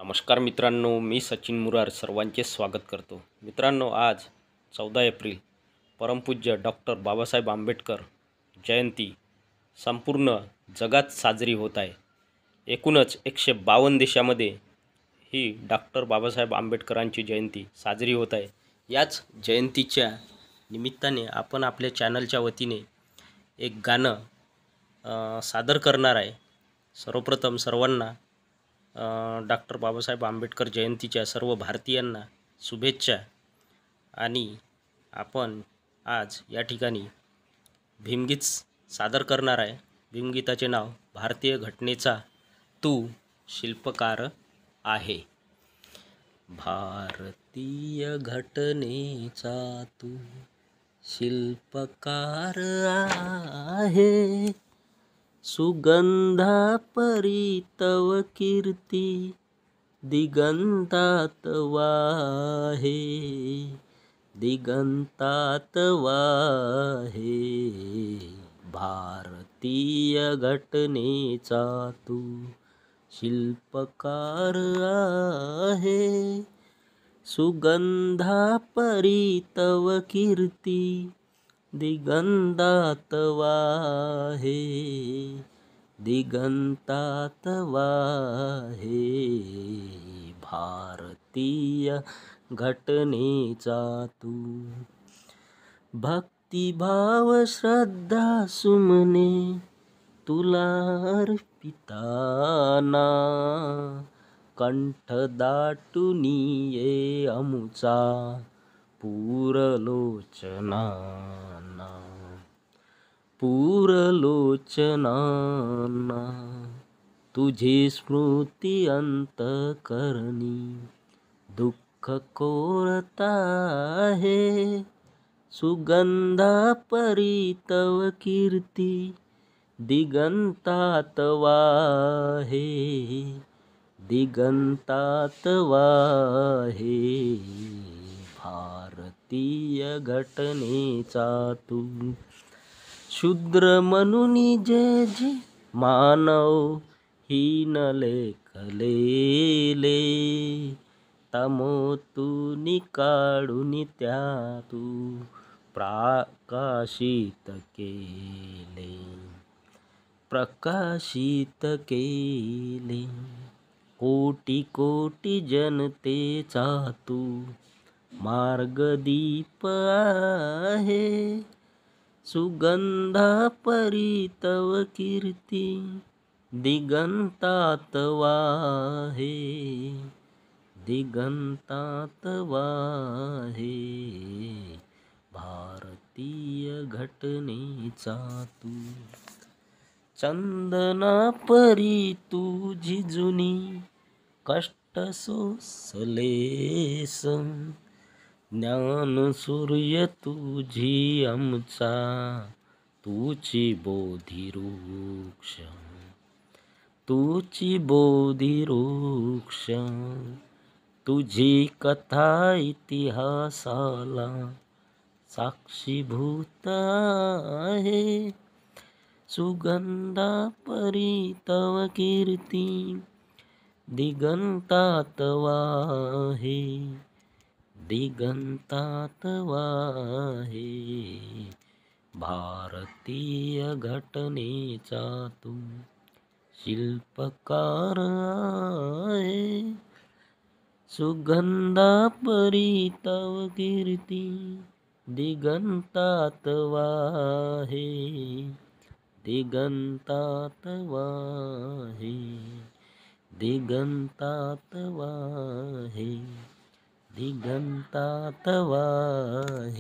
नमस्कार मित्रांनो, मी सचिन मुरार सर्वांचे स्वागत करतो। मित्रांनो, आज 14 एप्रिल परमपूज्य डॉक्टर बाबासाहेब आंबेडकर जयंती संपूर्ण जगात साजरी होत आहे। एकूणच 152 देशामध्ये ही डॉक्टर बाबासाहेब आंबेडकरांची जयंती साजरी होत आहे। याच जयंतीच्या निमित्ताने आपण आपल्या चॅनलच्या वतीने एक गाणं सादर करणार आहे। सर्वप्रथम सर्वांना डॉक्टर बाबासाहेब आंबेडकर जयंतीच्या सर्व भारतीयांना शुभेच्छा। आणि आपण आज या ठिकाणी भीमगीत सादर करणार आहे। भीमगीताचे नाव भारतीय घटनेचा तू शिल्पकार आहे। भारतीय घटनेचा तू शिल्पकार आहे, सुगंधा परी तव कीर्ती दिगंतात वाहे, दिगंतात वाहे। भारतीय घटनेचा तू शिल्पकार आहे, सुगंधा परी तव कीर्ती दिगंतात वाहे, दिगंतात वाहे। भारतीय घटनेचा तू भक्तिभाव श्रद्धा सुमने तुला अर्पिताना, कंठ दाटून ये आमुचा पूरलोचनाना, पूरलोचनाना। तुझी स्मृती अंतकरणी दुःख कोरता आहे, सुगंधा परी तव कीर्ती दिगंतात वाहे, दिगंतात वाहे। भारतीय घटनेचा तू शूद्र म्हणून जे जे मानव हीन लेखलेले, तमोतून काढून त्या तू प्रकाशित केले, प्रकाशित केले। कोटी कोटी जनतेचा तू मार्गदीप आहे, सुगंधा परी तव कीर्ती दिगंतात वाहे, दिगंतात वाहे। भारतीय घटनेचा तू चंदना परी तुझी जुनी कष्ट सोसलेस, ज्ञान सूर्य तुझी आमचा तुची बोधी वृक्ष, तुची बोधी वृक्ष। तुझी कथा इतिहासाला साक्षीभूत आहे, सुगंधा परी तव कीर्ती दिगंतात वाहे, दिगंतात वाहे। भारतीय घटनेचा तू शिल्पकार आहे, सुगंधा परी तव कीर्ती दिगंतात वाहे, दिगंतात वाहे, दिगंतात वाहे, दिगंतात वाहे।